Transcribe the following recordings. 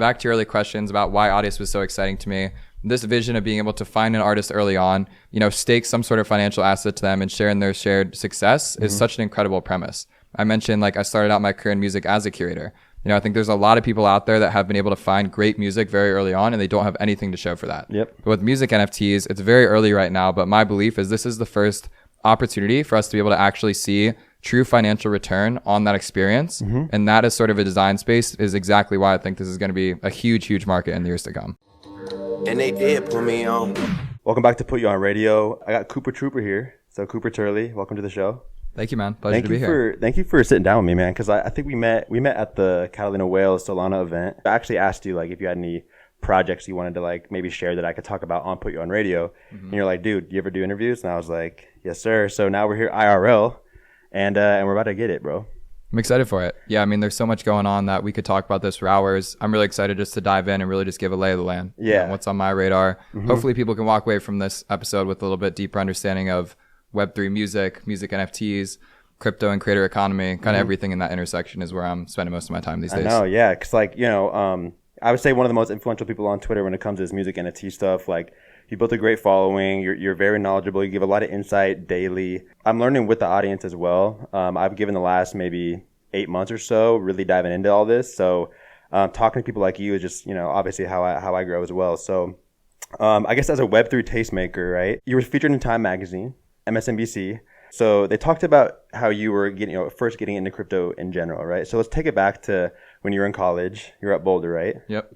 Back to your early questions about why Audius was so exciting to me. This vision of being able to find an artist early on, stake some sort of financial asset to them and share in their shared success is such an incredible premise. I mentioned I started out my career in music as a curator. I think there's a lot of people out there that have been able to find great music very early on and they don't have anything to show for that. Yep. But with music NFTs, it's very early right now, but my belief is this is the first opportunity for us to be able to actually see true financial return on that experience. And that is sort of a design space is exactly why I think this is going to be a huge, huge market in the years to come. And they did put me on. Welcome back to Put You On Radio. I got Cooper Trooper here. So Cooper Turley, welcome to the show. Thank you, man. Pleasure to be here. Thank you for sitting down with me, man, because I think we met at the Catalina Whales Solana event. I actually asked you if you had any projects you wanted to maybe share that I could talk about on Put You On Radio. And you're like, dude, do you ever do interviews? And I was like, yes, sir. So now we're here IRL and we're about to get it, bro. I'm excited for it. Yeah, there's so much going on that we could talk about this for hours. I'm really excited just to dive in and really just give a lay of the land. Yeah. What's on my radar. Hopefully people can walk away from this episode with a little bit deeper understanding of Web3 music NFTs, crypto and creator economy, kind of everything in that intersection is where I'm spending most of my time these days. I know, yeah. Because I would say one of the most influential people on Twitter when it comes to this music NFT stuff. You built a great following. You're very knowledgeable. You give a lot of insight daily. I'm learning with the audience as well. I've given the last maybe 8 months or so really diving into all this. So talking to people like you is just, obviously how I grow as well. So I guess as a Web3 tastemaker, right? You were featured in Time Magazine, MSNBC. So they talked about how you were first getting into crypto in general, right? So let's take it back to when you were in college. You're at Boulder, right? Yep.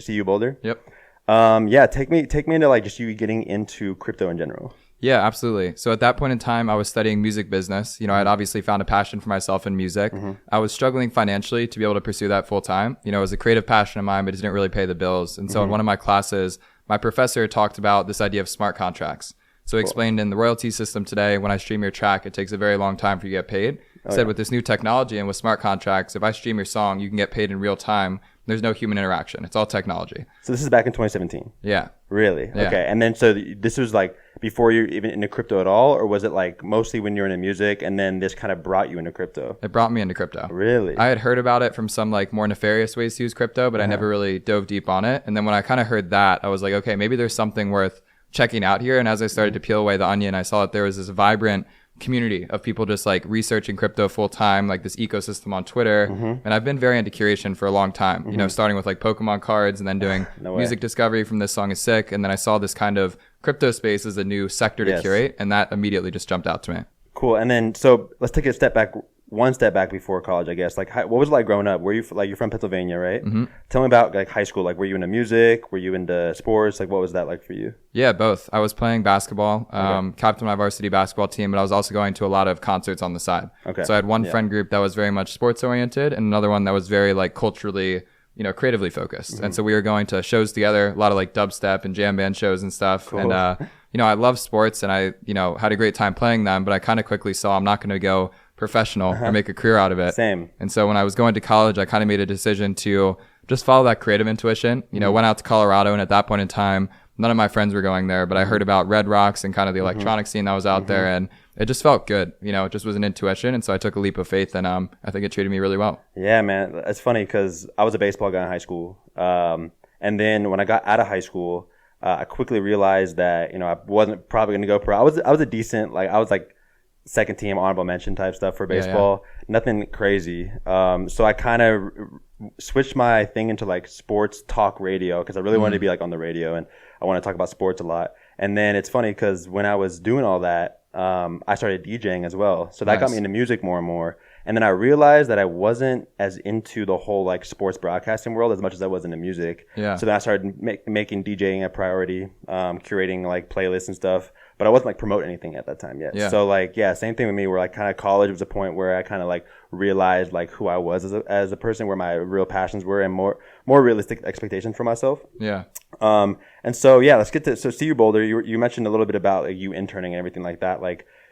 CU Boulder? Yep. Yeah, take me into just you getting into crypto in general. Yeah, absolutely. So at that point in time, I was studying music business. I'd obviously found a passion for myself in music. I was struggling financially to be able to pursue that full time. It was a creative passion of mine, but it didn't really pay the bills. And so in one of my classes, my professor talked about this idea of smart contracts. So he explained in the royalty system today, when I stream your track, it takes a very long time for you to get paid. He said with this new technology and with smart contracts, if I stream your song, you can get paid in real time. There's no human interaction. It's all technology. So this is back in 2017? Yeah. Really? Yeah. Okay. And then so this was before you're even into crypto at all? Or was it mostly when you're into music and then this kind of brought you into crypto? It brought me into crypto. Really? I had heard about it from some more nefarious ways to use crypto, but I never really dove deep on it. And then when I kind of heard that, I was like, okay, maybe there's something worth checking out here. And as I started to peel away the onion, I saw that there was this vibrant community of people just researching crypto full time, this ecosystem on Twitter. And I've been very into curation for a long time, starting with Pokemon cards and then doing music discovery from This Song Is Sick. And then I saw this kind of crypto space as a new sector to curate. And that immediately just jumped out to me. Cool. And then, so let's take one step back before college, I guess. What was it like growing up? Were you you're from Pennsylvania, right? Tell me about high school. Were you into music? Were you into sports? What was that like for you? Yeah, both. I was playing basketball, captain my varsity basketball team, but I was also going to a lot of concerts on the side. Okay. So I had one friend group that was very much sports oriented and another one that was very culturally, creatively focused. And so we were going to shows together, a lot of dubstep and jam band shows and stuff. Cool. And, I love sports and I, had a great time playing them, but I kind of quickly saw I'm not going to go professional or make a career out of it. Same. And so when I was going to college, I kind of made a decision to just follow that creative intuition. Went out to Colorado, and at that point in time, none of my friends were going there, but I heard about Red Rocks and kind of the electronic scene that was out there, and it just felt good. It just was an intuition, and so I took a leap of faith, and I think it treated me really well. Yeah, man. It's funny because I was a baseball guy in high school, and then when I got out of high school, I quickly realized that I wasn't probably going to go pro. I was a decent I was second team honorable mention type stuff for baseball. Yeah. Nothing crazy. So I kind of switched my thing into sports talk radio because I really wanted to be on the radio and I want to talk about sports a lot. And then it's funny because when I was doing all that, I started DJing as well. So that got me into music more and more. And then I realized that I wasn't as into the whole sports broadcasting world as much as I was into music. Yeah. So then I started making DJing a priority, curating playlists and stuff. But I wasn't promoting anything at that time yet. Yeah. So same thing with me where kind of college was a point where I kind of realized who I was as a person, where my real passions were and more realistic expectations for myself. Yeah. And so let's get to CU Boulder. You mentioned a little bit about you interning and everything like that.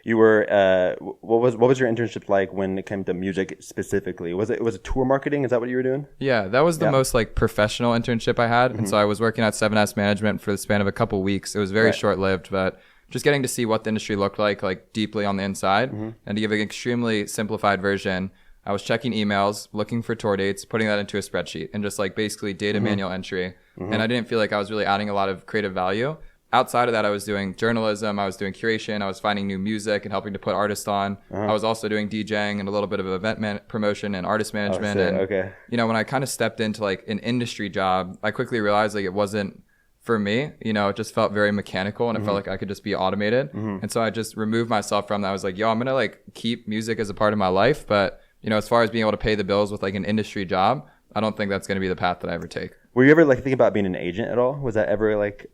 You were what was your internship like when it came to music specifically? Was it tour marketing? Is that what you were doing? Yeah, that was the most professional internship I had. And so I was working at 7S Management for the span of a couple weeks. It was very short-lived, but just getting to see what the industry looked like deeply on the inside. And to give an extremely simplified version, I was checking emails, looking for tour dates, putting that into a spreadsheet, and just like basically data manual entry. And I didn't feel like I was really adding a lot of creative value. Outside of that, I was doing journalism, I was doing curation, I was finding new music and helping to put artists on. I was also doing DJing and a little bit of event promotion and artist management. And, you know, when I kind of stepped into like an industry job, I quickly realized like it wasn't for me. You know, it just felt very mechanical and it felt like I could just be automated. And so I just removed myself from that. I was like, yo, I'm going to like keep music as a part of my life. But, you know, as far as being able to pay the bills with like an industry job, I don't think that's going to be the path that I ever take. Were you ever like thinking about being an agent at all? Was that ever like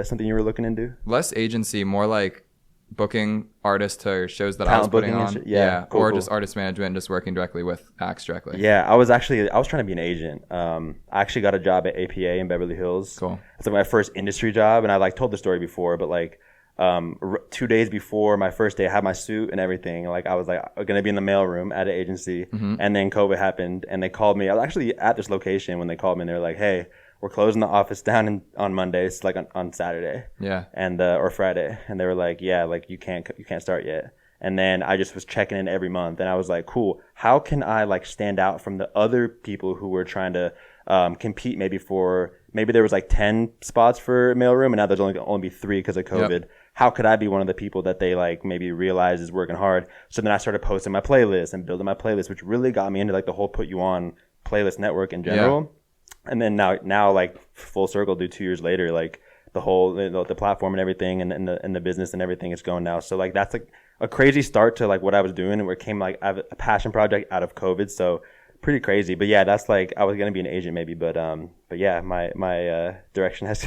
something you were looking into? Less agency, more like booking artists to shows that I was putting on. Cool. Just artist management and just working directly with acts directly. Yeah, I was trying to be an agent. I actually got a job at APA in Beverly Hills. Cool. It's like my first industry job, and I like told the story before, but like 2 days before my first day, I had my suit and everything. Like I was like going to be in the mailroom at an agency, and then COVID happened, and they called me. I was actually at this location when they called me, and they were like, "Hey, we're closing the office down on Mondays, like on Saturday, and or Friday." And they were like, "Yeah, like you can't start yet." And then I just was checking in every month, and I was like, "Cool, how can I like stand out from the other people who were trying to compete? Maybe there was like 10 spots for mailroom, and now there's only be 3 because of COVID." Yep. How could I be one of the people that they like maybe realize is working hard? So then I started posting my playlist and building my playlist, which really got me into like the whole Put You On playlist network in general. Yeah. And then now like full circle, 2 years later, like the whole the platform and everything and the business and everything is going now. So like that's like a crazy start to like what I was doing, and where it came like a passion project out of COVID. So pretty crazy. But yeah, that's like I was gonna be an agent maybe, but yeah, my direction has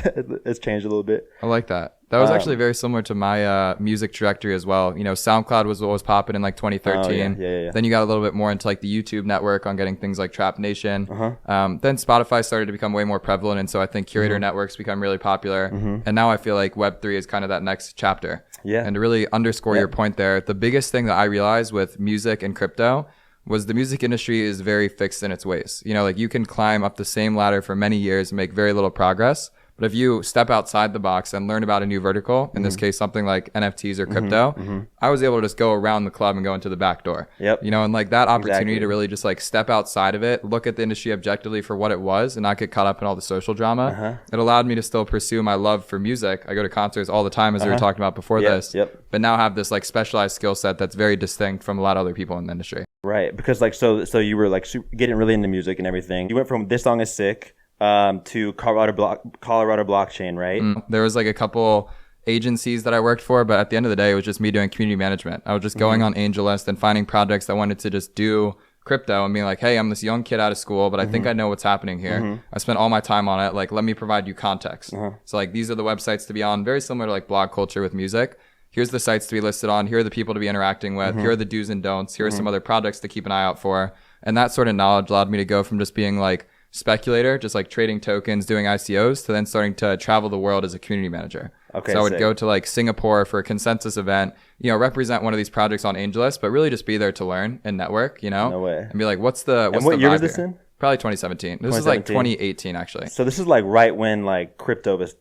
changed a little bit. I like that. That was actually very similar to my music trajectory as well. You know, SoundCloud was what was popping in like 2013. Yeah. Then you got a little bit more into like the YouTube network on getting things like Trap Nation. Then Spotify started to become way more prevalent, and so I think curator networks become really popular. And now I feel like Web3 is kind of that next chapter. Yeah. And to really underscore your point there, the biggest thing that I realized with music and crypto was the music industry is very fixed in its ways. You know, like you can climb up the same ladder for many years and make very little progress. But if you step outside the box and learn about a new vertical, in this case, something like NFTs or crypto, I was able to just go around the club and go into the back door. Yep. You know, and like that opportunity to really just like step outside of it, look at the industry objectively for what it was and not get caught up in all the social drama. It allowed me to still pursue my love for music. I go to concerts all the time, as we were talking about before this, but now have this like specialized skill set that's very distinct from a lot of other people in the industry. Right. Because like, so you were like getting really into music and everything. You went from This Song Is Sick to Colorado Blockchain, right? There was like a couple agencies that I worked for, but at the end of the day, it was just me doing community management. I was just going on AngelList and finding projects that wanted to just do crypto and being like, hey, I'm this young kid out of school, but I think I know what's happening here. I spent all my time on it. Like, let me provide you context. So like, these are the websites to be on, very similar to like blog culture with music. Here's the sites to be listed on. Here are the people to be interacting with. Here are the do's and don'ts. Here are some other projects to keep an eye out for. And that sort of knowledge allowed me to go from just being like speculator, just like trading tokens, doing ICOs, to then starting to travel the world as a community manager. Okay, so I would go to like Singapore for a consensus event, you know, represent one of these projects on AngelList, but really just be there to learn and network, you know, No way. And be like, what's the what year was this in? Probably 2017. This is like 2018, actually. So this is like right when like crypto was,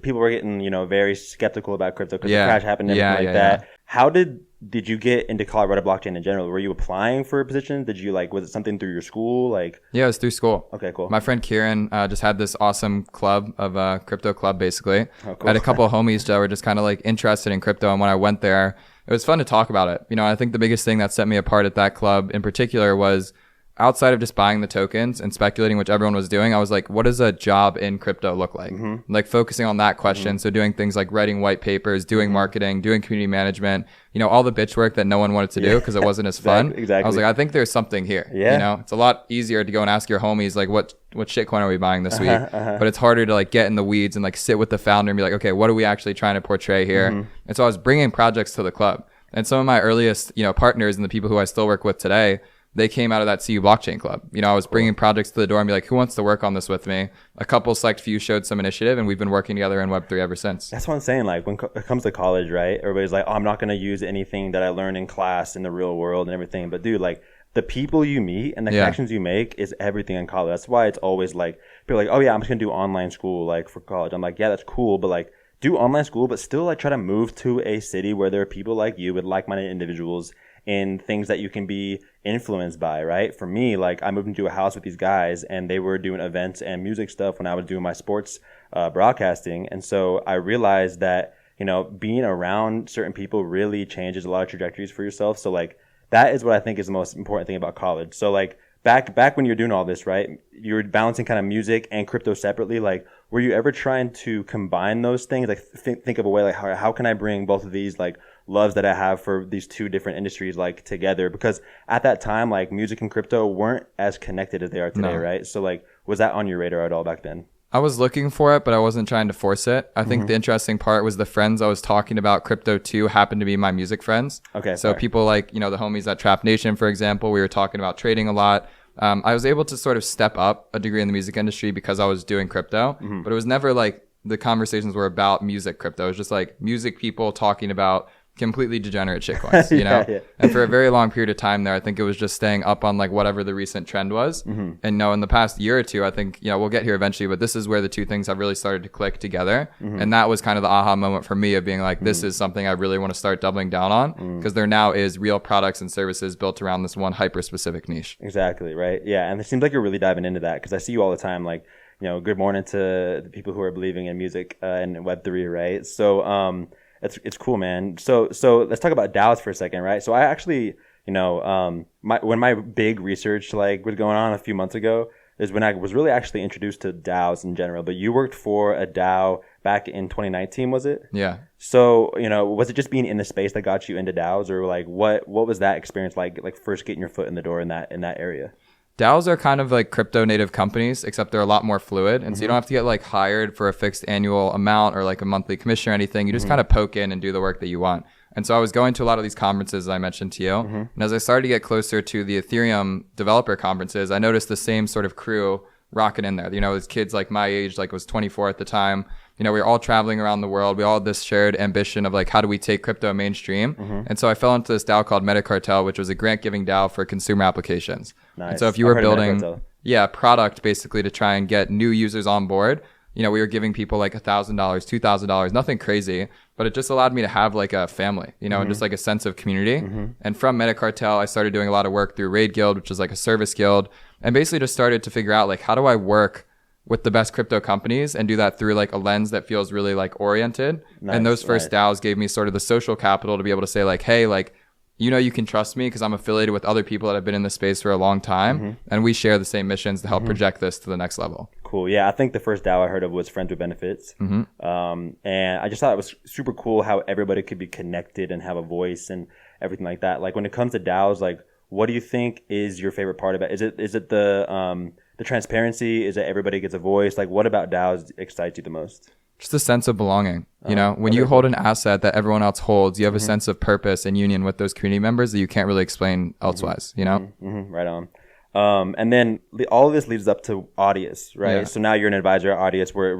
people were getting, you know, very skeptical about crypto because the crash happened and everything like that. How did you get into Colorado blockchain in general? Were you applying for a position? Did you like, was it something through your school? Like, yeah, it was through school. Okay, cool. My friend Kieran just had this awesome club of crypto club, basically. Oh, cool. I had a couple of homies that were just kind of like interested in crypto, and when I went there, it was fun to talk about it. You know, I think the biggest thing that set me apart at that club in particular was, outside of just buying the tokens and speculating, which everyone was doing, I was like, what does a job in crypto look like? Like focusing on that question. So doing things like writing white papers, doing marketing, doing community management, you know, all the bitch work that no one wanted to do because it wasn't as fun. Exactly. I was like, I think there's something here. You know, it's a lot easier to go and ask your homies, like, what shitcoin are we buying this week? But it's harder to like get in the weeds and like sit with the founder and be like, okay, what are we actually trying to portray here? And so I was bringing projects to the club, and some of my earliest, you know, partners and the people who I still work with today, they came out of that CU blockchain club. You know, I was bringing projects to the door and be like, who wants to work on this with me? A couple select few showed some initiative, and we've been working together in Web3 ever since. That's what I'm saying. Like when it comes to college, right? Everybody's like, oh, I'm not going to use anything that I learned in class in the real world and everything. But dude, like the people you meet and the connections you make is everything in college. That's why it's always like, people are like, oh yeah, I'm just going to do online school like for college. I'm like, yeah, that's cool. But like, do online school, but still like try to move to a city where there are people like you with like-minded individuals in things that you can be influenced by, right? For me, like I moved into a house with these guys and they were doing events and music stuff when I was doing my sports broadcasting. And so I realized that, you know, being around certain people really changes a lot of trajectories for yourself. So like that is what I think is the most important thing about college. So like back when you're doing all this, right, you're balancing kind of music and crypto separately. Like, were you ever trying to combine those things? Like think of a way like how can I bring both of these like loves that I have for these two different industries like together? Because at that time, like music and crypto weren't as connected as they are today, right? So like, was that on your radar at all back then? I was looking for it, but I wasn't trying to force it. I think the interesting part was the friends I was talking about crypto to happened to be my music friends. Okay. So people like, you know, the homies at Trap Nation, for example, we were talking about trading a lot. I was able to sort of step up a degree in the music industry because I was doing crypto, but it was never like the conversations were about music crypto. It was just like music people talking about completely degenerate shitcoins, you know? Yeah. And for a very long period of time there, I think it was just staying up on like whatever the recent trend was. And you know, in the past year or two, I think, you know, we'll get here eventually, but this is where the two things have really started to click together. And that was kind of the aha moment for me of being like, this is something I really want to start doubling down on because there now is real products and services built around this one hyper specific niche. Exactly. Right. Yeah. And it seems like you're really diving into that because I see you all the time, like, you know, good morning to the people who are believing in music and Web3, right? So, it's cool, man. So let's talk about DAOs for a second, right? So I actually, you know, when my big research like was going on a few months ago is when I was really actually introduced to DAOs in general. But you worked for a DAO back in 2019, was it? Yeah. So, you know, was it just being in the space that got you into DAOs, or like what was that experience like first getting your foot in the door in that area? DAOs are kind of like crypto native companies, except they're a lot more fluid. And so you don't have to get like hired for a fixed annual amount or like a monthly commission or anything. You just kind of poke in and do the work that you want. And so I was going to a lot of these conferences I mentioned to you. And as I started to get closer to the Ethereum developer conferences, I noticed the same sort of crew rocking in there. You know, as kids like my age, like was 24 at the time, you know, we were all traveling around the world. We all had this shared ambition of like, how do we take crypto mainstream? And so I fell into this DAO called Metacartel, which was a grant giving DAO for consumer applications. Nice. And so if you were building, product basically to try and get new users on board, you know, we were giving people like $1,000, $2,000, nothing crazy, but it just allowed me to have like a family, you know, and just like a sense of community. And from Metacartel, I started doing a lot of work through Raid Guild, which is like a service guild, and basically just started to figure out like, how do I work with the best crypto companies and do that through like a lens that feels really like oriented. And those first DAOs gave me sort of the social capital to be able to say like, hey, like, you know, you can trust me because I'm affiliated with other people that have been in the space for a long time. And we share the same missions to help project this to the next level. Cool. Yeah. I think the first DAO I heard of was Friends with Benefits. And I just thought it was super cool how everybody could be connected and have a voice and everything like that. Like when it comes to DAOs, like what do you think is your favorite part about it? Is it the transparency? Is that everybody gets a voice? Like what about DAOs excites you the most? Just a sense of belonging. You know, when you hold an asset that everyone else holds, you have a sense of purpose and union with those community members that you can't really explain elsewise, you know? Right on. And then all of this leads up to Audius, right? Yeah. So now you're an advisor at Audius, where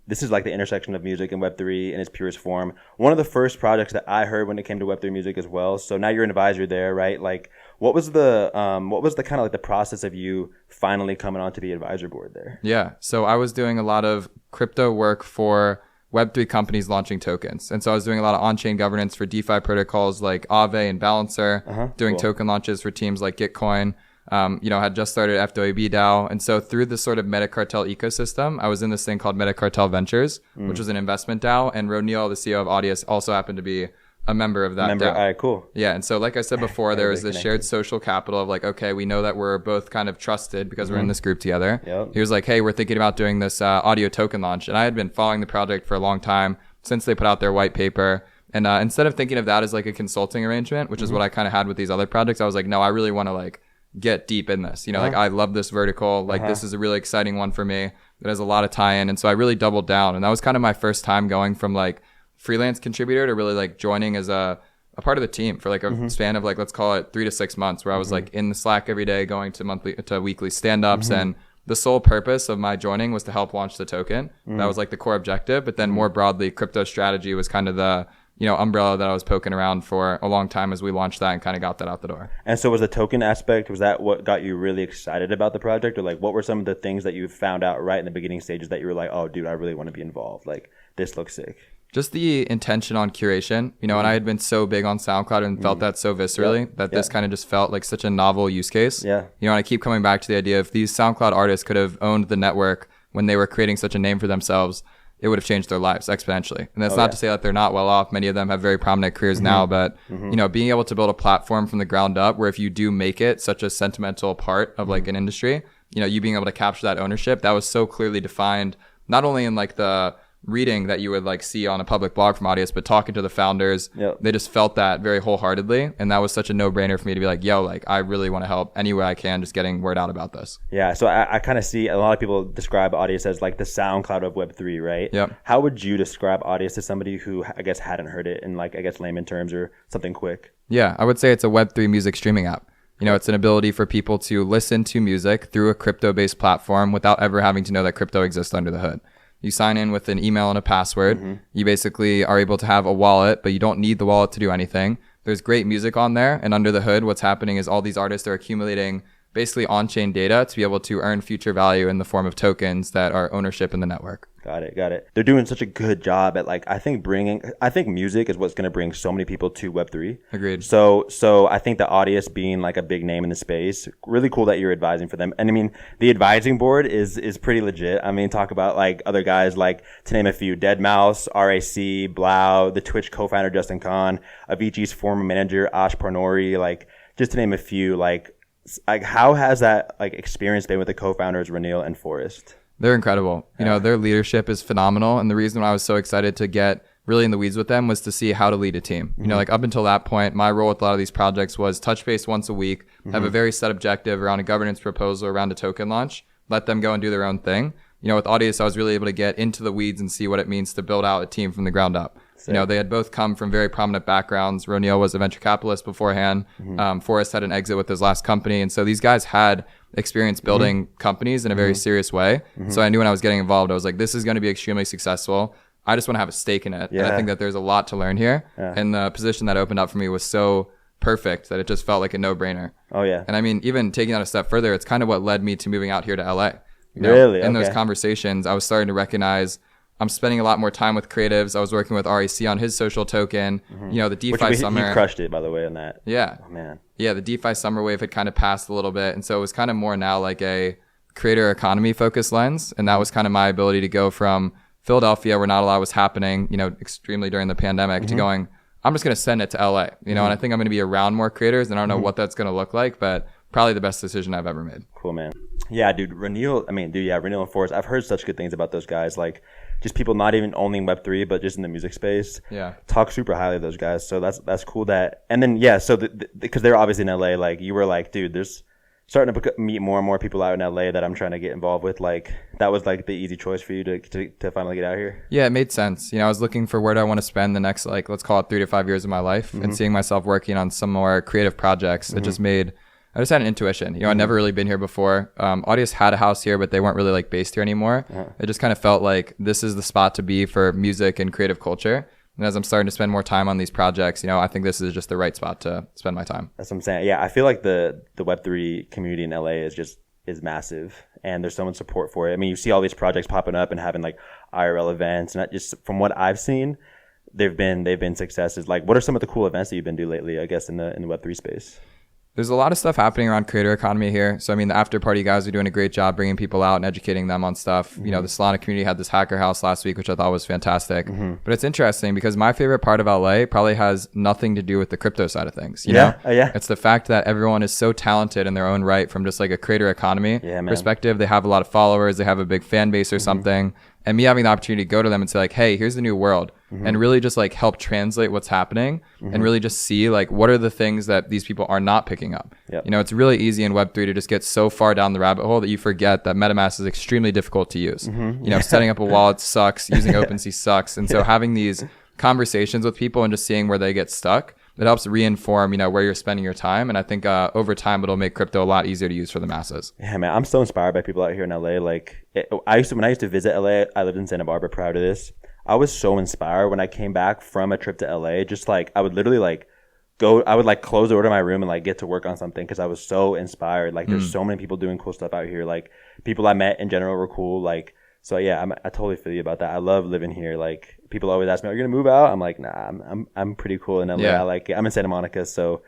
this is like the intersection of music and Web3 in its purest form. One of the first projects that I heard when it came to Web3 music as well. So now you're an advisor there, right? Like, what was the kind of like the process of you finally coming onto the advisor board there? Yeah. So I was doing a lot of crypto work for Web3 companies launching tokens. And so I was doing a lot of on-chain governance for DeFi protocols like Aave and Balancer, doing token launches for teams like Gitcoin. You know, had just started FWB DAO. And so through this sort of Metacartel ecosystem, I was in this thing called Metacartel Ventures, which was an investment DAO. And Ronil, the CEO of Audius, also happened to be a member of that DAO. All right, cool. Yeah. And so like I said before, there was this shared social capital of like, okay, we know that we're both kind of trusted because we're in this group together. He was like, hey, we're thinking about doing this audio token launch. And I had been following the project for a long time since they put out their white paper. And instead of thinking of that as like a consulting arrangement, which is what I kind of had with these other projects, I was like, no, I really want to like get deep in this, you know, like I love this vertical, like this is a really exciting one for me. It has a lot of tie-in. And so I really doubled down. And that was kind of my first time going from like freelance contributor to really like joining as a part of the team for like a span of like, let's call it 3 to 6 months, where I was like in the Slack every day, going to weekly stand-ups. And the sole purpose of my joining was to help launch the token. That was like the core objective. But then more broadly, crypto strategy was kind of the, you know, umbrella that I was poking around for a long time as we launched that and kind of got that out the door. And so was the token aspect, was that what got you really excited about the project? Or like, what were some of the things that you found out right in the beginning stages that you were like, oh dude, I really want to be involved? Like, this looks sick. Just the intention on curation, you know, and I had been so big on SoundCloud and felt that so viscerally that this kind of just felt like such a novel use case. Yeah. You know, and I keep coming back to the idea if these SoundCloud artists could have owned the network when they were creating such a name for themselves, it would have changed their lives exponentially. And that's not to say that they're not well off. Many of them have very prominent careers now, but you know, being able to build a platform from the ground up where if you do make it such a sentimental part of like an industry, you know, you being able to capture that ownership, that was so clearly defined, not only in like the reading that you would like see on a public blog from Audius, but talking to the founders, they just felt that very wholeheartedly. And that was such a no-brainer for me to be like, yo, like I really want to help any way I can, just getting word out about this. Yeah. So I kind of see a lot of people describe Audius as like the SoundCloud of Web3, right? Yep. How would you describe Audius to somebody who I guess hadn't heard it in like, I guess, layman terms or something quick? Yeah, I would say it's a Web3 music streaming app. You know, it's an ability for people to listen to music through a crypto-based platform without ever having to know that crypto exists under the hood. You sign in with an email and a password. You basically are able to have a wallet, but you don't need the wallet to do anything. There's great music on there. And under the hood, what's happening is all these artists are accumulating basically on-chain data to be able to earn future value in the form of tokens that are ownership in the network. Got it. They're doing such a good job at like, I think music is what's going to bring so many people to Web3. Agreed. So I think the Audius being like a big name in the space, really cool that you're advising for them. And I mean, the advising board is pretty legit. I mean, talk about like other guys, like to name a few, Deadmau5, RAC, Blau, the Twitch co-founder Justin Kahn, Avicii's former manager Ash Parnori, like just to name a few, like how has that like experience been with the co-founders Ranil and Forrest? They're incredible. You know, their leadership is phenomenal. And the reason why I was so excited to get really in the weeds with them was to see how to lead a team. You know, like up until that point, my role with a lot of these projects was touch base once a week, have a very set objective around a governance proposal, around a token launch, let them go and do their own thing. You know, with Audius, I was really able to get into the weeds and see what it means to build out a team from the ground up. You know, they had both come from very prominent backgrounds. Ronil was a venture capitalist beforehand. Forrest had an exit with his last company. And so these guys had experience building companies in a very serious way. So I knew when I was getting involved, I was like, this is going to be extremely successful. I just want to have a stake in it. And I think that there's a lot to learn here. And the position that opened up for me was so perfect that it just felt like a no-brainer. Oh, yeah. And I mean, even taking that a step further, it's kind of what led me to moving out here to LA. You know, really? In those conversations, I was starting to recognize I'm spending a lot more time with creatives. I was working with RAC on his social token. You know, the DeFi summer. He crushed it, by the way, on that. Yeah. Oh, man. Yeah, the DeFi summer wave had kind of passed a little bit. And so it was kind of more now like a creator economy focused lens. And that was kind of my ability to go from Philadelphia, where not a lot was happening, you know, extremely during the pandemic, to going, I'm just going to send it to LA, you know, and I think I'm going to be around more creators, and I don't know what that's going to look like, but probably the best decision I've ever made. Cool, man. Yeah, dude, Ranil and Forrest, I've heard such good things about those guys. Like, just people not even owning Web3, but just in the music space. Yeah. Talk super highly of those guys. So that's cool that, and then, yeah, so because they're obviously in LA, like, you were like, dude, there's starting to meet more and more people out in LA that I'm trying to get involved with. Like, that was like the easy choice for you to finally get out here. Yeah, it made sense. You know, I was looking for where do I want to spend the next, like, let's call it 3 to 5 years of my life, and seeing myself working on some more creative projects. It just made, I just had an intuition. You know, I'd never really been here before. Audius had a house here, but they weren't really like based here anymore. It just kind of felt like this is the spot to be for music and creative culture. And as I'm starting to spend more time on these projects, you know, I think this is just the right spot to spend my time. That's what I'm saying. Yeah, I feel like the Web3 community in LA is massive, and there's so much support for it. I mean, you see all these projects popping up and having like IRL events, and just from what I've seen, they've been successes. Like, what are some of the cool events that you've been doing lately, I guess, in the Web3 space? There's a lot of stuff happening around creator economy here. So, I mean, the after party guys are doing a great job bringing people out and educating them on stuff. You know, the Solana community had this hacker house last week, which I thought was fantastic. But it's interesting because my favorite part of LA probably has nothing to do with the crypto side of things. You know? It's the fact that everyone is so talented in their own right from just like a creator economy perspective. They have a lot of followers. They have a big fan base or something. And me having the opportunity to go to them and say like, hey, here's the new world, and really just like help translate what's happening and really just see like what are the things that these people are not picking up. You know, it's really easy in Web3 to just get so far down the rabbit hole that you forget that MetaMask is extremely difficult to use. You know, setting up a wallet sucks, using OpenSea sucks. And so having these conversations with people and just seeing where they get stuck, it helps reinform, you know, where you're spending your time. And I think over time, it'll make crypto a lot easier to use for the masses. Yeah, man, I'm so inspired by people out here in LA. Like, when I used to visit LA, I lived in Santa Barbara prior to this. I was so inspired when I came back from a trip to LA. Just like, I would literally like I would like close the door to my room and like get to work on something because I was so inspired. Like, there's so many people doing cool stuff out here. Like, people I met in general were cool. Like, So yeah, I totally feel you about that. I love living here. Like people always ask me, "Are you gonna move out?" I'm like, "Nah, I'm pretty cool in LA. Yeah. I like it. I'm in Santa Monica, so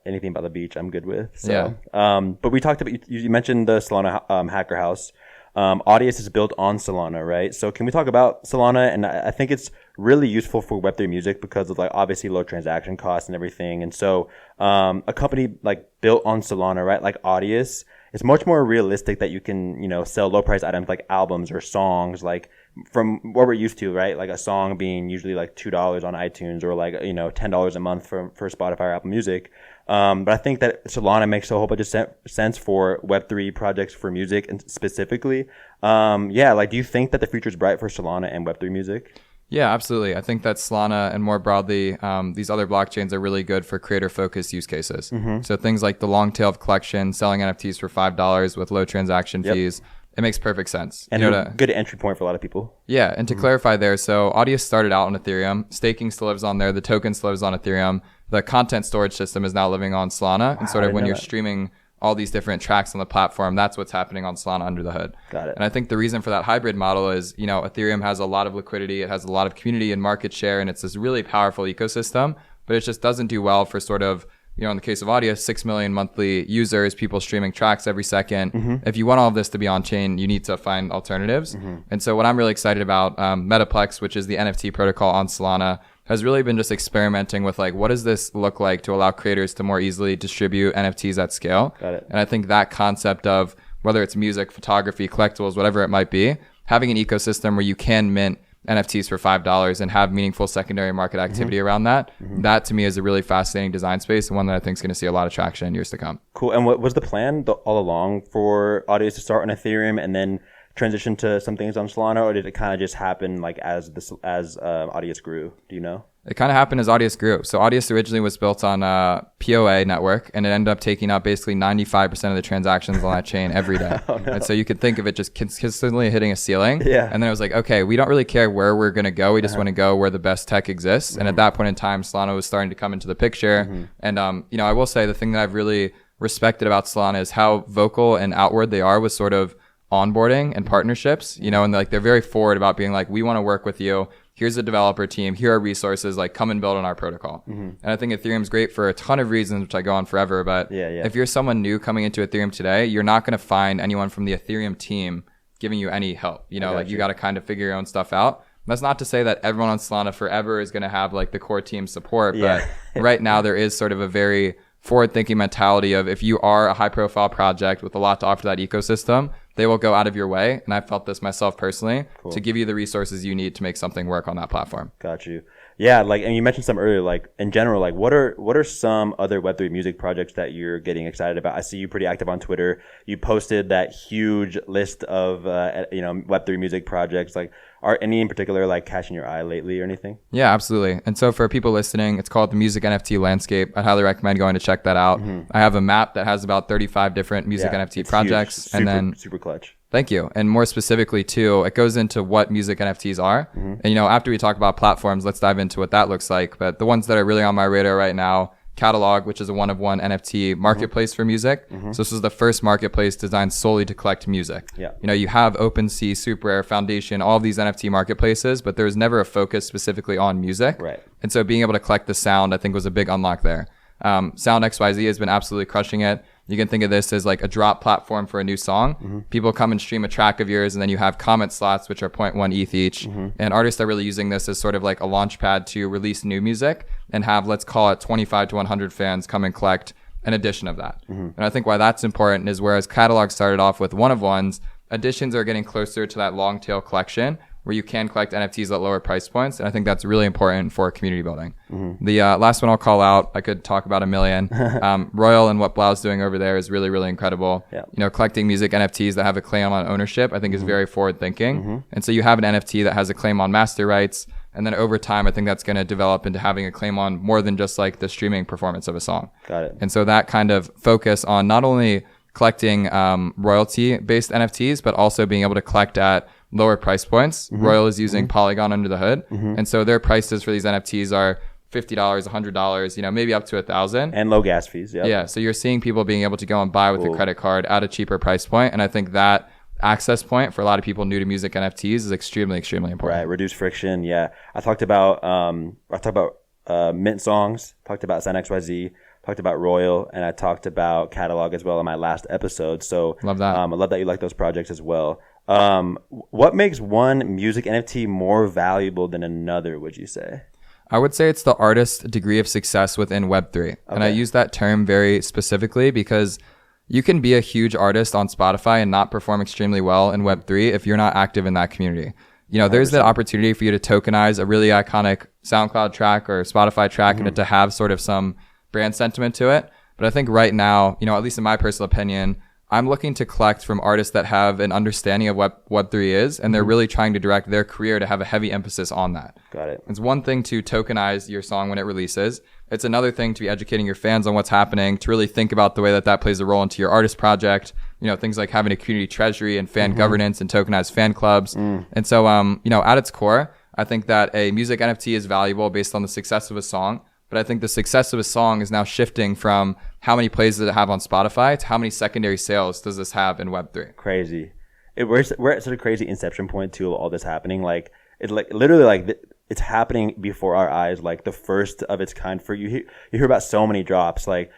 anything about the beach, I'm good with." So, Yeah. but we talked about you mentioned the Solana hacker house. Audius is built on Solana, right? So can we talk about Solana? And I think it's really useful for Web3 music because of like obviously low transaction costs and everything. And so a company like built on Solana, right? Like Audius, it's much more realistic that you can, sell low price items like albums or songs, like from what we're used to, right? Like a song being usually like $2 on iTunes or like, $10 a month for Spotify or Apple Music. But I think that Solana makes a whole bunch of sense for Web3 projects for music and specifically. Like, do you think that the future is bright for Solana and Web3 music? Yeah, absolutely. I think that Solana and more broadly, these other blockchains are really good for creator-focused use cases. Mm-hmm. So things like the long tail of collection, selling NFTs for $5 with low transaction fees, it makes perfect sense. And a good entry point for a lot of people. Yeah, and to clarify there, so Audius started out on Ethereum. Staking still lives on there. The token still lives on Ethereum. The content storage system is now living on Solana. And sort of when you're streaming all these different tracks on the platform, that's what's happening on Solana under the hood. Got it. And I think the reason for that hybrid model is, Ethereum has a lot of liquidity, it has a lot of community and market share, and it's this really powerful ecosystem, but it just doesn't do well for sort of, in the case of Audius, 6 million monthly users, people streaming tracks every second. Mm-hmm. If you want all of this to be on chain, you need to find alternatives. Mm-hmm. And so what I'm really excited about, Metaplex, which is the NFT protocol on Solana, has really been just experimenting with like, what does this look like to allow creators to more easily distribute NFTs at scale? Got it. And I think that concept of whether it's music, photography, collectibles, whatever it might be, having an ecosystem where you can mint NFTs for $5 and have meaningful secondary market activity around that, that to me is a really fascinating design space and one that I think is going to see a lot of traction in years to come. Cool. And what was the plan all along for Audius to start on Ethereum and then transition to some things on Solana, or did it kind of just happen like as Audius grew? Do you know? It kind of happened as Audius grew. So Audius originally was built on POA network, and it ended up taking up basically 95% of the transactions on that chain every day. Oh, no. And so you could think of it just consistently hitting a ceiling. Yeah. And then it was like, okay, we don't really care where we're going to go. We just want to go where the best tech exists. And at that point in time, Solana was starting to come into the picture. And, I will say the thing that I've really respected about Solana is how vocal and outward they are with sort of onboarding and partnerships, and like they're very forward about being like, we want to work with you. Here's a developer team. Here are resources. Like, come and build on our protocol. And I think Ethereum's great for a ton of reasons, which I go on forever. But if you're someone new coming into Ethereum today, you're not going to find anyone from the Ethereum team giving you any help. You got to kind of figure your own stuff out. That's not to say that everyone on Solana forever is going to have like the core team support. But right now there is sort of a very forward-thinking mentality of if you are a high-profile project with a lot to offer that ecosystem, they will go out of your way, and I've felt this myself personally, to give you the resources you need to make something work on that platform. Got you. Yeah, like, and you mentioned some earlier, like in general, like what are some other Web3 music projects that you're getting excited about? I see you pretty active on Twitter. You posted that huge list of Web3 music projects. Like, are any in particular like catching your eye lately or anything? Yeah, absolutely. And so for people listening, it's called the Music NFT Landscape. I'd highly recommend going to check that out. I have a map that has about 35 different music NFT projects. Super clutch. Thank you. And more specifically too, it goes into what music NFTs are. And after we talk about platforms, let's dive into what that looks like. But the ones that are really on my radar right now, Catalog, which is a one-of-one NFT marketplace for music. So this is the first marketplace designed solely to collect music. You have OpenSea, SuperAir, Foundation, all of these NFT marketplaces, but there was never a focus specifically on music. Right. And so being able to collect the sound, I think, was a big unlock there. Sound XYZ has been absolutely crushing it. You can think of this as like a drop platform for a new song. People come and stream a track of yours, and then you have comment slots, which are 0.1 ETH each. And artists are really using this as sort of like a launch pad to release new music and have, let's call it 25 to 100 fans come and collect an edition of that. And I think why that's important is whereas Catalog started off with one-of-ones, editions are getting closer to that long tail collection where you can collect NFTs at lower price points. And I think that's really important for community building. The last one I'll call out, I could talk about a million. Royal and what Blau's doing over there is really, really incredible. Collecting music NFTs that have a claim on ownership, I think is very forward thinking. And so you have an NFT that has a claim on master rights. And then over time, I think that's going to develop into having a claim on more than just like the streaming performance of a song. Got it. And so that kind of focus on not only collecting royalty-based NFTs, but also being able to collect at lower price points. Royal is using Polygon under the hood. And so their prices for these NFTs are $50, $100, maybe up to $1,000. And low gas fees. Yeah. So you're seeing people being able to go and buy with a credit card at a cheaper price point. And I think that access point for a lot of people new to music NFTs is extremely, extremely important. Right. Reduce friction. Yeah. I talked about Mint songs, talked about Sign XYZ, talked about Royal, and I talked about Catalog as well in my last episode. So love that. I love that you like those projects as well. What makes one music NFT more valuable than another, would you say? I would say it's the artist's degree of success within Web3. Okay. And I use that term very specifically because you can be a huge artist on Spotify and not perform extremely well in Web3 if you're not active in that community. You know, there's 100%. The opportunity for you to tokenize a really iconic SoundCloud track or Spotify track and it to have sort of some brand sentiment to it. But I think right now, you know, at least in my personal opinion, I'm looking to collect from artists that have an understanding of what Web3 is, and they're really trying to direct their career to have a heavy emphasis on that. Got it. It's one thing to tokenize your song when it releases. It's another thing to be educating your fans on what's happening, to really think about the way that that plays a role into your artist project. You know, things like having a community treasury and fan governance and tokenized fan clubs. And so, you know, at its core, I think that a music NFT is valuable based on the success of a song. But I think the success of a song is now shifting from how many plays does it have on Spotify to how many secondary sales does this have in Web3. Crazy. We're at such a crazy inception point to all this happening. Like, it's like literally like it's happening before our eyes. Like the first of its kind. For you hear about so many drops. Like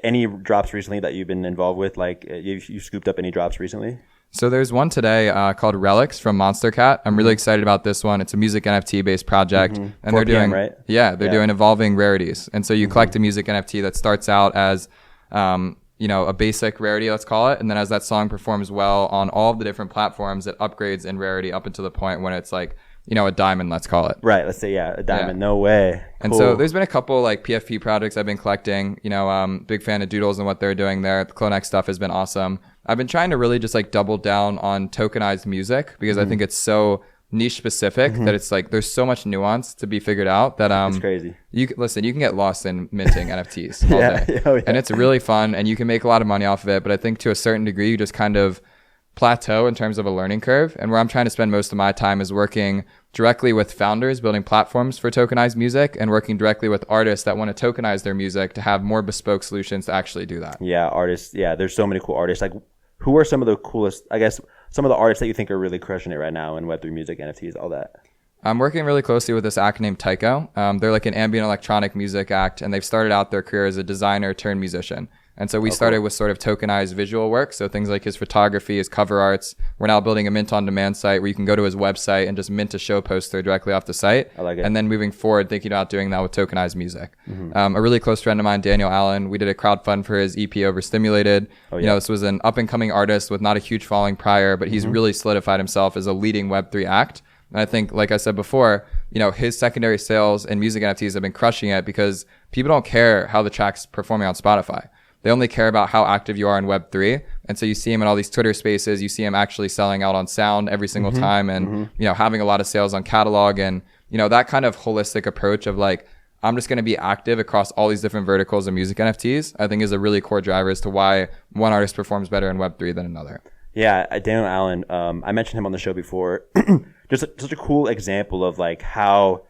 any drops recently that you've been involved with? Like you scooped up any drops recently? So there's one today called Relics from Monster Cat. I'm really excited about this one. It's a music NFT based project, and they're doing right? they're doing evolving rarities. And so you collect a music NFT that starts out as you know, a basic rarity, let's call it, and then as that song performs well on all of the different platforms, it upgrades in rarity up until the point when it's like, you know, a diamond, let's call it. Right. Let's say, a diamond. Yeah. No way. Cool. And so there's been a couple like PFP projects I've been collecting, you know, big fan of Doodles and what they're doing there. The CloneX stuff has been awesome. I've been trying to really just like double down on tokenized music because I think it's so niche specific that it's like, there's so much nuance to be figured out that, it's crazy. You can get lost in minting NFTs all day. And it's really fun and you can make a lot of money off of it. But I think to a certain degree, you just kind of plateau in terms of a learning curve. And where I'm trying to spend most of my time is working directly with founders, building platforms for tokenized music, and working directly with artists that want to tokenize their music to have more bespoke solutions to actually do that. Yeah, artists. Yeah, there's so many cool artists. Like, who are some of the coolest, I guess, some of the artists that you think are really crushing it right now in Web3 music, NFTs, all that? I'm working really closely with this act named Tycho. They're like an ambient electronic music act, and they've started out their career as a designer turned musician. And so we started with sort of tokenized visual work. So things like his photography, his cover arts. We're now building a mint on demand site where you can go to his website and just mint a show poster directly off the site. I like it. And then moving forward, thinking about doing that with tokenized music. A really close friend of mine, Daniel Allen, we did a crowdfund for his EP Overstimulated. You know, this was an up and coming artist with not a huge following prior, but he's really solidified himself as a leading Web3 act. And I think, like I said before, you know, his secondary sales and music NFTs have been crushing it because people don't care how the track's performing on Spotify. They only care about how active you are in Web3. And so you see him in all these Twitter spaces. You see him actually selling out on sound every single time and, you know, having a lot of sales on catalog. And, you know, that kind of holistic approach of like, I'm just going to be active across all these different verticals of music NFTs, I think is a really core driver as to why one artist performs better in Web3 than another. Yeah, Daniel Allen, I mentioned him on the show before. Just such a cool example of like how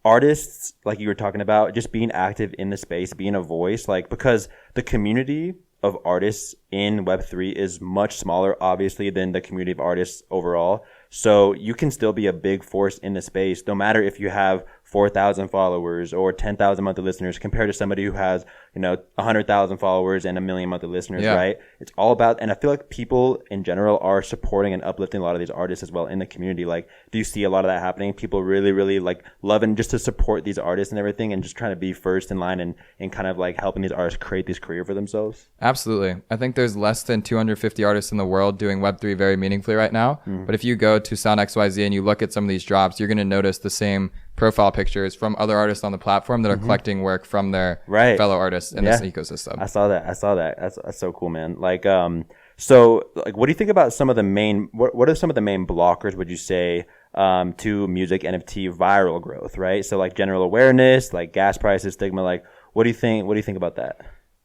artists, like you were talking about, just being active in the space, being a voice, like, because the community of artists in Web3 is much smaller, obviously, than the community of artists overall. So you can still be a big force in the space, no matter if you have 4,000 followers or 10,000 monthly listeners compared to somebody who has, you know, 100,000 followers and 1 million monthly listeners, right? It's all about, and I feel like people in general are supporting and uplifting a lot of these artists as well in the community. Like, do you see a lot of that happening? People really, really like loving just to support these artists and everything and just trying to be first in line and kind of like helping these artists create this career for themselves? Absolutely. I think there's less than 250 artists in the world doing Web3 very meaningfully right now. But if you go to Sound XYZ and you look at some of these drops, you're going to notice the same profile pictures from other artists on the platform that are collecting work from their fellow artists in this ecosystem. I saw that. That's so cool, man. Like, so like, what do you think about some of the main, what are some of the main blockers, would you say, to music NFT viral growth, right? So like general awareness, like gas prices, stigma, like, what do you think about that?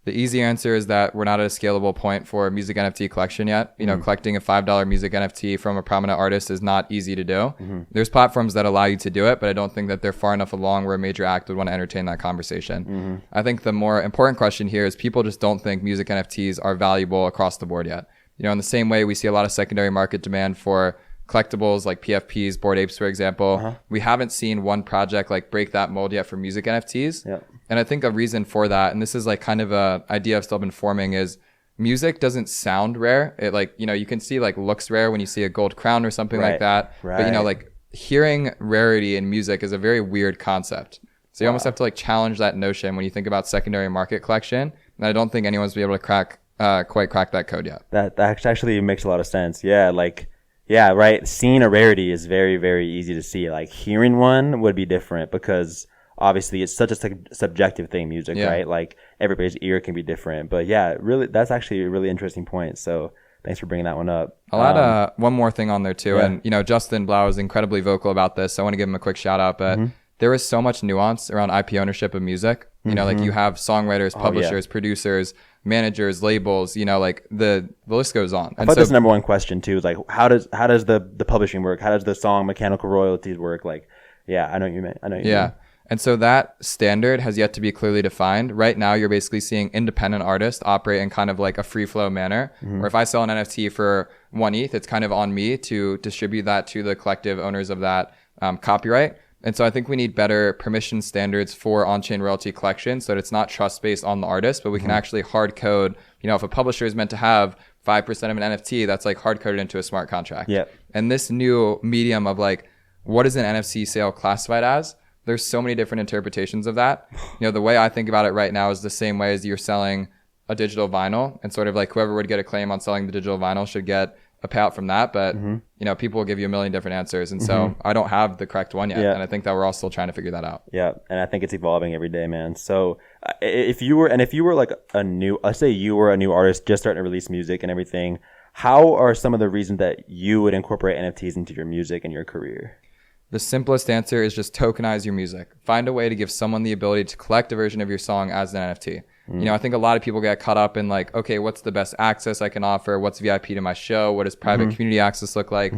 The easy answer is that we're not at a scalable point for music NFT collection yet. You know, collecting a $5 music NFT from a prominent artist is not easy to do. There's platforms that allow you to do it, but I don't think that they're far enough along where a major act would want to entertain that conversation. I think the more important question here is people just don't think music NFTs are valuable across the board yet. You know, in the same way we see a lot of secondary market demand for collectibles like PFPs, Bored Apes, for example. We haven't seen one project like break that mold yet for music NFTs. And I think a reason for that, and this is like kind of a idea I've still been forming, is music doesn't sound rare. It like, you know, you can see like looks rare when you see a gold crown or something like that. But you know, like hearing rarity in music is a very weird concept. So you almost have to like challenge that notion when you think about secondary market collection. And I don't think anyone's been able to quite crack that code yet. That actually makes a lot of sense. Yeah, like, yeah, right. Seeing a rarity is very, very easy to see. Like hearing one would be different because obviously it's such a subjective thing, music, right? Like everybody's ear can be different. But yeah, really, that's actually a really interesting point. So thanks for bringing that one up. I'll add one more thing on there too. And, you know, Justin Blau is incredibly vocal about this. So I want to give him a quick shout out. But there is so much nuance around IP ownership of music. You know, like you have songwriters, publishers, producers, managers, labels, you know, like the list goes on. I thought this number one question too is like, how does the publishing work? How does the song mechanical royalties work? Like, yeah, I know what you meant. And so that standard has yet to be clearly defined. Right now, you're basically seeing independent artists operate in kind of like a free flow manner. Or if I sell an NFT for 1 ETH, it's kind of on me to distribute that to the collective owners of that copyright. And so I think we need better permission standards for on-chain royalty collection so that it's not trust-based on the artist, but we can actually hard code, you know, if a publisher is meant to have 5% of an NFT, that's like hard coded into a smart contract. And this new medium of like, what is an NFC sale classified as? There's so many different interpretations of that. You know, the way I think about it right now is the same way as you're selling a digital vinyl, and sort of like whoever would get a claim on selling the digital vinyl should get a payout from that. But, you know, people will give you a million different answers. And so I don't have the correct one yet. And I think that we're all still trying to figure that out. And I think it's evolving every day, man. So if you were like let's say you were a new artist just starting to release music and everything, how are some of the reasons that you would incorporate NFTs into your music and your career? The simplest answer is just tokenize your music. Find a way to give someone the ability to collect a version of your song as an NFT. You know, I think a lot of people get caught up in like, okay, what's the best access I can offer? What's VIP to my show? What does private community access look like?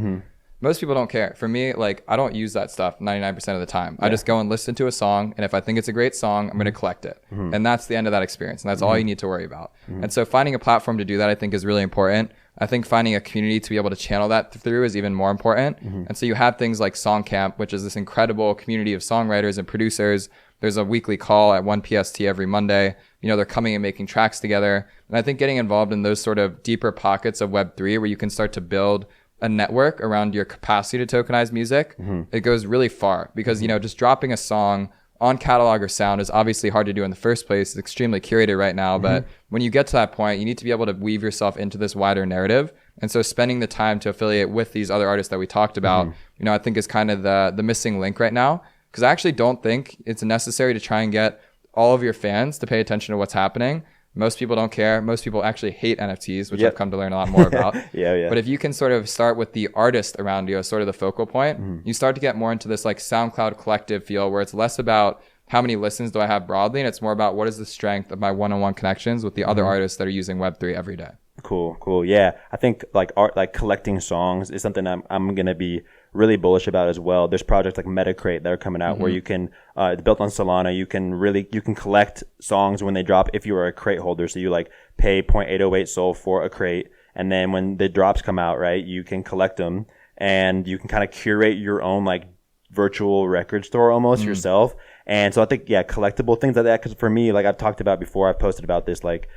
Most people don't care. For me, like, I don't use that stuff 99% of the time. I just go and listen to a song, and if I think it's a great song, I'm going to collect it. And that's the end of that experience, and that's all you need to worry about. And so finding a platform to do that, I think, is really important. I think finding a community to be able to channel that through is even more important. And so you have things like Song Camp, which is this incredible community of songwriters and producers. There's a weekly call at 1 PST every Monday. You know, they're coming and making tracks together. And I think getting involved in those sort of deeper pockets of Web3 where you can start to build a network around your capacity to tokenize music, it goes really far because, you know, just dropping a song on catalog or sound is obviously hard to do in the first place. It's extremely curated right now. But when you get to that point, you need to be able to weave yourself into this wider narrative. And so spending the time to affiliate with these other artists that we talked about, you know, I think is kind of the missing link right now. Because I actually don't think it's necessary to try and get all of your fans to pay attention to what's happening. Most people don't care. Most people actually hate NFTs, which I've come to learn a lot more about. But if you can sort of start with the artist around you as sort of the focal point, you start to get more into this like SoundCloud collective feel where it's less about how many listens do I have broadly, and it's more about what is the strength of my one-on-one connections with the other artists that are using Web3 every day. Cool. Yeah, I think like art, like collecting songs is something I'm gonna be really bullish about as well. There's projects like Metacrate that are coming out where you can, it's built on Solana. You can collect songs when they drop if you are a crate holder. So you like pay 0.808 SOL for a crate. And then when the drops come out, right, you can collect them and you can kind of curate your own like virtual record store almost yourself. And so I think, collectible things like that. Cause for me, like I've talked about before, I've posted about this, like,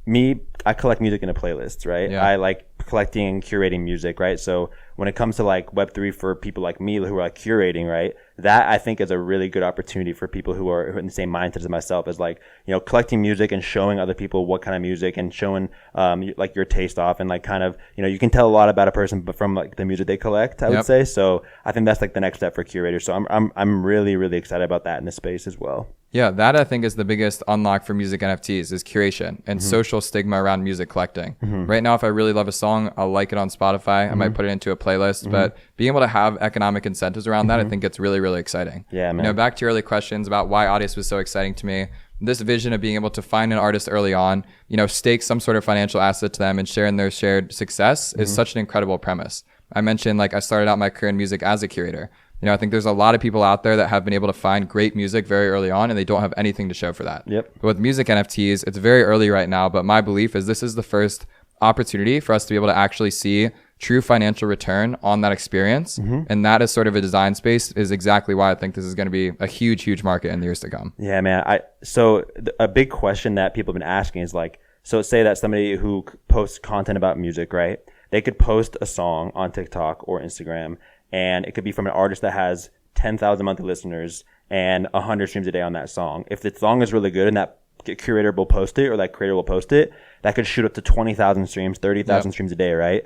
I collect music in a playlist, right? I like collecting and curating music, right? So when it comes to like Web3 for people like me who are like curating, right? That I think is a really good opportunity for people who are in the same mindset as myself, as like, you know, collecting music and showing other people what kind of music and showing like your taste off and like kind of, you know, you can tell a lot about a person but from like the music they collect, I would say. So I think that's like the next step for curators. So I'm really, really excited about that in this space as well. Yeah, that I think is the biggest unlock for music NFTs is curation and social stigma around music collecting. Right now, if I really love a song, I'll like it on Spotify. I might put it into a playlist, but being able to have economic incentives around that, I think it's really, really exciting. Yeah, man. You know, back to your early questions about why Audius was so exciting to me. This vision of being able to find an artist early on, you know, stake some sort of financial asset to them and share in their shared success is such an incredible premise. I mentioned like I started out my career in music as a curator. You know, I think there's a lot of people out there that have been able to find great music very early on and they don't have anything to show for that. But with music NFTs, it's very early right now, but my belief is this is the first opportunity for us to be able to actually see true financial return on that experience. And that is sort of a design space is exactly why I think this is going to be a huge market in the years to come. Yeah, man. So a big question that people have been asking is like, so say that somebody who posts content about music, right? They could post a song on TikTok or Instagram, and it could be from an artist that has 10,000 monthly listeners and 100 streams a day on that song. If the song is really good and that curator will post it or that creator will post it, that could shoot up to 20,000 streams, 30,000 streams a day, right?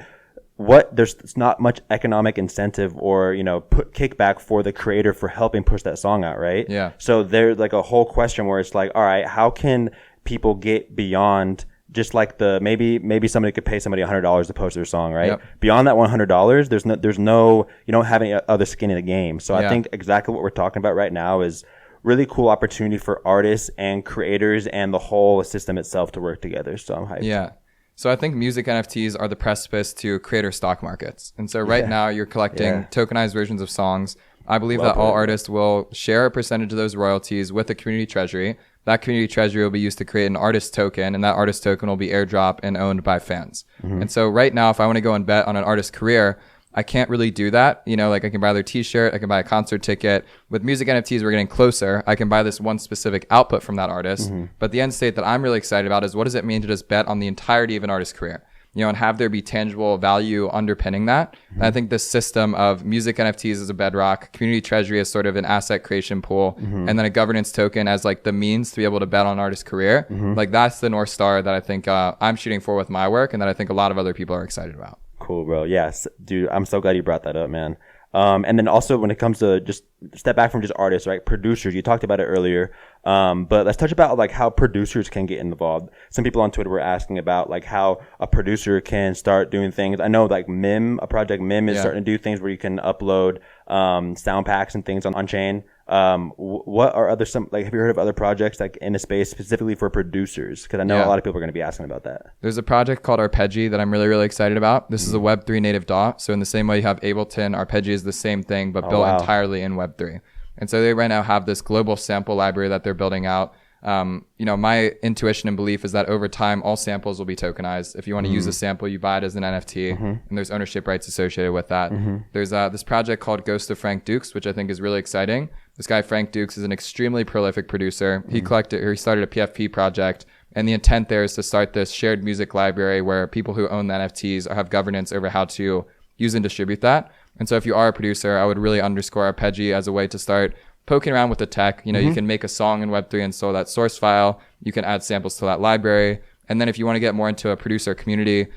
There's not much economic incentive or, put kickback for the creator for helping push that song out, right? Yeah. So there's like a whole question where it's like, all right, how can people get beyond just like maybe somebody could pay somebody $100 to post their song, right? Yep. Beyond that $100, there's no, you don't have any other skin in the game. So I think exactly what we're talking about right now is really cool opportunity for artists and creators and the whole system itself to work together. So I'm hyped. Yeah. So I think music NFTs are the precipice to creator stock markets. And so right now you're collecting tokenized versions of songs. I believe that all artists will share a percentage of those royalties with the community treasury. That community treasury will be used to create an artist token, and that artist token will be airdropped and owned by fans. And so right now, if I want to go and bet on an artist's career, I can't really do that. Like I can buy their t-shirt, I can buy a concert ticket. With music NFTs, we're getting closer. I can buy this one specific output from that artist. But the end state that I'm really excited about is what does it mean to just bet on the entirety of an artist's career? And have there be tangible value underpinning that. And I think this system of music NFTs as a bedrock, community treasury as sort of an asset creation pool, and then a governance token as like the means to be able to bet on an artist's career. Like that's the North Star that I think I'm shooting for with my work and that I think a lot of other people are excited about. Cool, bro. Yes, dude. I'm so glad you brought that up, man. And then also when it comes to just step back from just artists, right? Producers, you talked about it earlier. But let's touch about like how producers can get involved. Some people on Twitter were asking about like how a producer can start doing things. I know like Project Mim is starting to do things where you can upload sound packs and things on chain. What are have you heard of other projects like in the space specifically for producers? Because I know a lot of people are going to be asking about that. There's a project called Arpeggi that I'm really excited about. This is a Web3 native DAW. So in the same way you have Ableton, Arpeggi is the same thing, but built entirely in Web3. And so they right now have this global sample library that they're building out. My intuition and belief is that over time, all samples will be tokenized. If you want to use a sample, you buy it as an NFT, and there's ownership rights associated with that. There's this project called Ghost of Frank Dukes, which I think is really exciting. This guy, Frank Dukes, is an extremely prolific producer. He started a PFP project, and the intent there is to start this shared music library where people who own the NFTs have governance over how to use and distribute that. And so if you are a producer, I would really underscore Arpeggi as a way to start poking around with the tech. You can make a song in Web3 and store that source file. You can add samples to that library. And then if you want to get more into a producer community,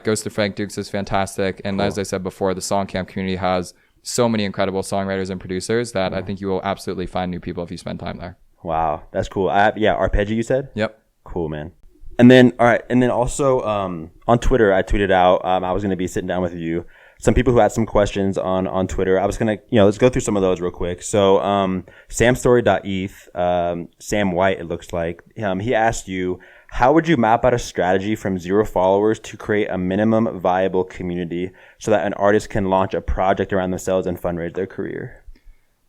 Ghost of Frank Dukes is fantastic. And as I said before, the Songcamp community has so many incredible songwriters and producers that I think you will absolutely find new people if you spend time there. Wow, that's cool. Arpeggi, you said? Yep. Cool, man. And then, all right. And then also on Twitter, I tweeted out I was going to be sitting down with you. Some people who had some questions on Twitter. I was going to, let's go through some of those real quick. So, samstory.eth, Sam White, it looks like, he asked you, how would you map out a strategy from 0 followers to create a minimum viable community so that an artist can launch a project around themselves and fundraise their career?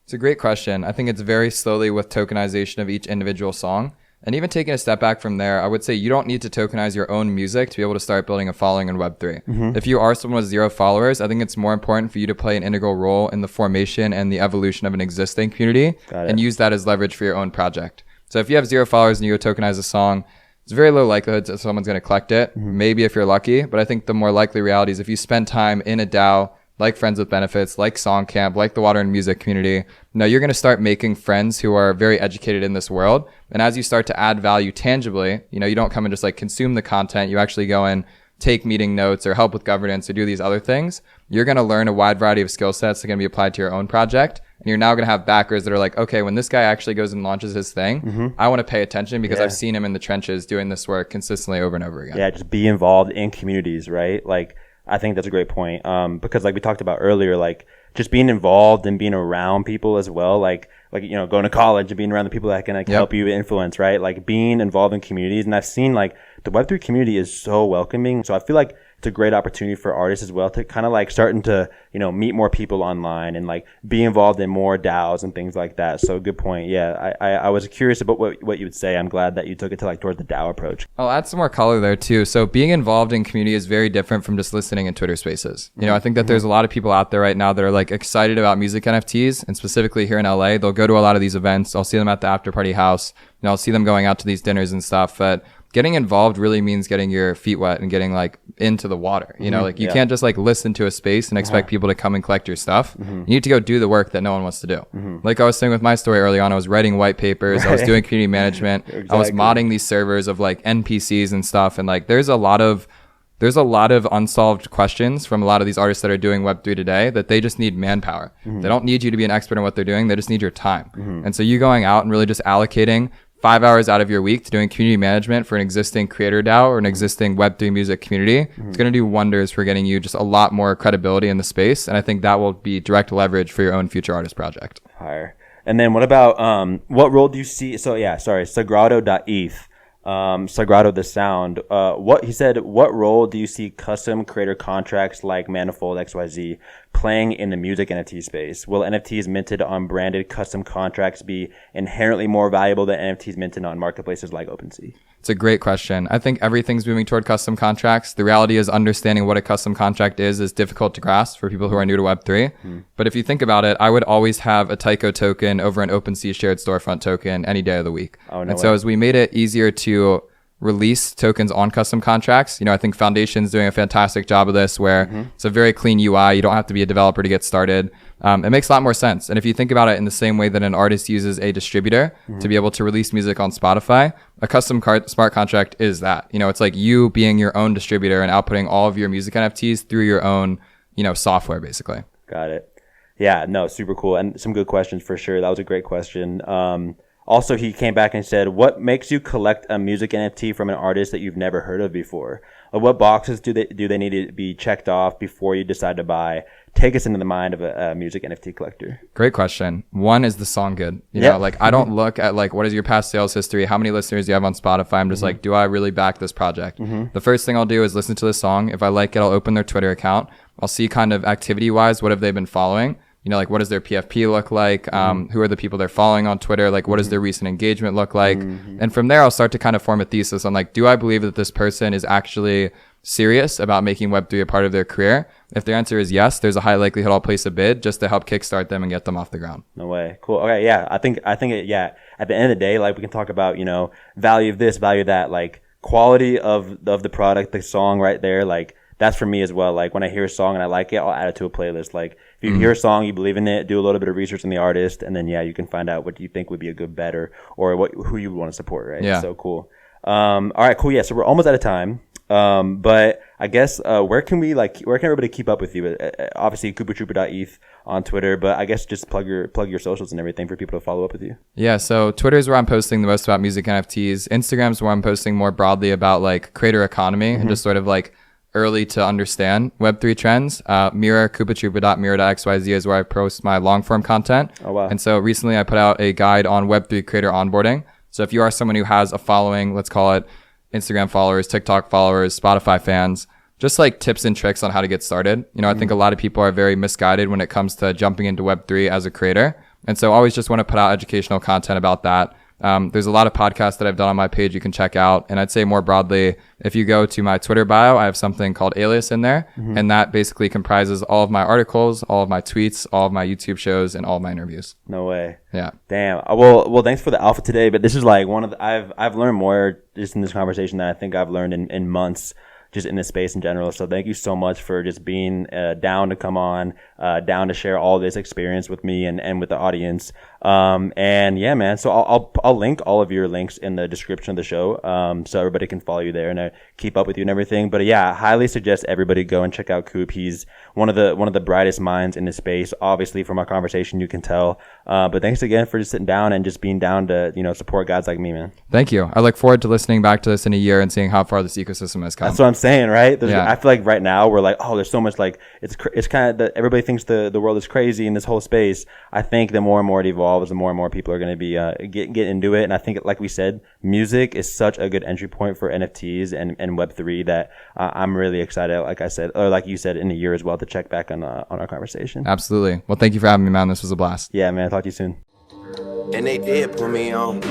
It's a great question. I think it's very slowly with tokenization of each individual song. And even taking a step back from there, I would say you don't need to tokenize your own music to be able to start building a following in Web3. If you are someone with 0 followers, I think it's more important for you to play an integral role in the formation and the evolution of an existing community and use that as leverage for your own project. So if you have 0 followers and you go tokenize a song, it's very low likelihood that someone's going to collect it. Maybe if you're lucky, but I think the more likely reality is if you spend time in a DAO, like Friends with Benefits, like Songcamp, like the Water and Music community, you're going to start making friends who are very educated in this world. And as you start to add value tangibly, you don't come and just like consume the content. You actually go and take meeting notes or help with governance or do these other things. You're going to learn a wide variety of skill sets that can be applied to your own project. And you're now going to have backers that are like, okay, when this guy actually goes and launches his thing, I want to pay attention because I've seen him in the trenches doing this work consistently over and over again. Yeah, just be involved in communities, right? Like, I think that's a great point. Because like we talked about earlier, like just being involved and being around people as well, like going to college and being around the people that can help you influence, right? Like being involved in communities. And I've seen like the Web3 community is so welcoming. So I feel like it's a great opportunity for artists as well to kind of like starting to, meet more people online and like be involved in more DAOs and things like that. So good point. Yeah. I was curious about what you would say. I'm glad that you took it to like towards the DAO approach. I'll add some more color there too. So being involved in community is very different from just listening in Twitter spaces. I think that there's a lot of people out there right now that are like excited about music NFTs, and specifically here in LA, they'll go to a lot of these events. I'll see them at the after party house. I'll see them going out to these dinners and stuff. But getting involved really means getting your feet wet and getting like into the water. You can't just like listen to a space and expect people to come and collect your stuff. You need to go do the work that no one wants to do. Like I was saying with my story early on, I was writing white papers, I was doing community management, I was modding these servers of like NPCs and stuff. And like there's a lot of unsolved questions from a lot of these artists that are doing Web3 today that they just need manpower. They don't need you to be an expert in what they're doing. They just need your time. And so you going out and really just allocating 5 hours out of your week to doing community management for an existing creator DAO or an existing Web3 music community, it's going to do wonders for getting you just a lot more credibility in the space. And I think that will be direct leverage for your own future artist project. Higher. And then what about, what role do you see? So yeah, sorry, Sagrado.eth. Sagrado the Sound. What role do you see custom creator contracts like Manifold XYZ playing in the music NFT space? Will NFTs minted on branded custom contracts be inherently more valuable than NFTs minted on marketplaces like OpenSea? It's a great question. I think everything's moving toward custom contracts. The reality is understanding what a custom contract is difficult to grasp for people who are new to Web3. But if you think about it, I would always have a Tycho token over an OpenSea shared storefront token any day of the week. So as we made it easier to release tokens on custom contracts, I think Foundation's doing a fantastic job of this where it's a very clean UI. You don't have to be a developer to get started. It makes a lot more sense. And if you think about it in the same way that an artist uses a distributor to be able to release music on Spotify, a custom smart contract is that. It's like you being your own distributor and outputting all of your music NFTs through your own, software, basically. Got it. Yeah, no, super cool. And some good questions for sure. That was a great question. Also, he came back and said, what makes you collect a music NFT from an artist that you've never heard of before? What boxes do they need to be checked off before you decide to buy? Take us into the mind of a music NFT collector. Great question. One, is the song good? I don't look at like, what is your past sales history? How many listeners do you have on Spotify? I'm just like, do I really back this project? The first thing I'll do is listen to the song. If I like it, I'll open their Twitter account. I'll see kind of activity wise, what have they been following? What does their PFP look like? Who are the people they're following on Twitter? Like, what does their recent engagement look like? And from there, I'll start to kind of form a thesis on like, do I believe that this person is actually serious about making Web3 a part of their career? If their answer is yes, there's a high likelihood I'll place a bid just to help kickstart them and get them off the ground. No way. Cool. Okay. Yeah. I think at the end of the day, like we can talk about, value of this, value of that, like quality of the product, the song right there. Like that's for me as well. Like when I hear a song and I like it, I'll add it to a playlist. Like if you hear a song, you believe in it, do a little bit of research on the artist, and then you can find out what you think would be a good bet or who you would want to support, right? Yeah. So cool. All right, cool. Yeah, so we're almost out of time. But I guess where can everybody keep up with you? Obviously CooperTrooper.eth on Twitter, but I guess just plug your socials and everything for people to follow up with you. Yeah, so Twitter is where I'm posting the most about music NFTs. Instagram's where I'm posting more broadly about like creator economy and just sort of like early to understand Web3 trends. CooperTrooper.mirror.xyz is where I post my long form content. Oh, wow. And so recently I put out a guide on Web3 creator onboarding. So if you are someone who has a following, let's call it Instagram followers, TikTok followers, Spotify fans, just like tips and tricks on how to get started. I think a lot of people are very misguided when it comes to jumping into Web3 as a creator. And so I always just want to put out educational content about that. There's a lot of podcasts that I've done on my page you can check out. And I'd say more broadly, if you go to my Twitter bio, I have something called Audius in there. And that basically comprises all of my articles, all of my tweets, all of my YouTube shows, and all of my interviews. No way. Yeah. Damn. Well, thanks for the alpha today. But this is like I've learned more just in this conversation than I think I've learned in months just in this space in general. So thank you so much for just being down to come on, down to share all this experience with me and with the audience. And yeah, man. So I'll link all of your links in the description of the show, so everybody can follow you there and keep up with you and everything. But yeah, I highly suggest everybody go and check out Coop. He's one of the brightest minds in this space. Obviously, from our conversation, you can tell. But thanks again for just sitting down and just being down to support guys like me, man. Thank you. I look forward to listening back to this in a year and seeing how far this ecosystem has come. That's what I'm saying, right? Yeah. I feel like right now we're like, oh, there's so much, like, it's kind of that everybody thinks the world is crazy in this whole space. I think the more and more it evolves, the more and more people are going to be get into it. And I think, like we said, music is such a good entry point for NFTs and Web3 that I'm really excited, like I said, or like you said, in a year as well, to check back on our conversation. Absolutely. Well, thank you for having me, man. This was a blast. Yeah, man. Talk to you soon. And they did put me on.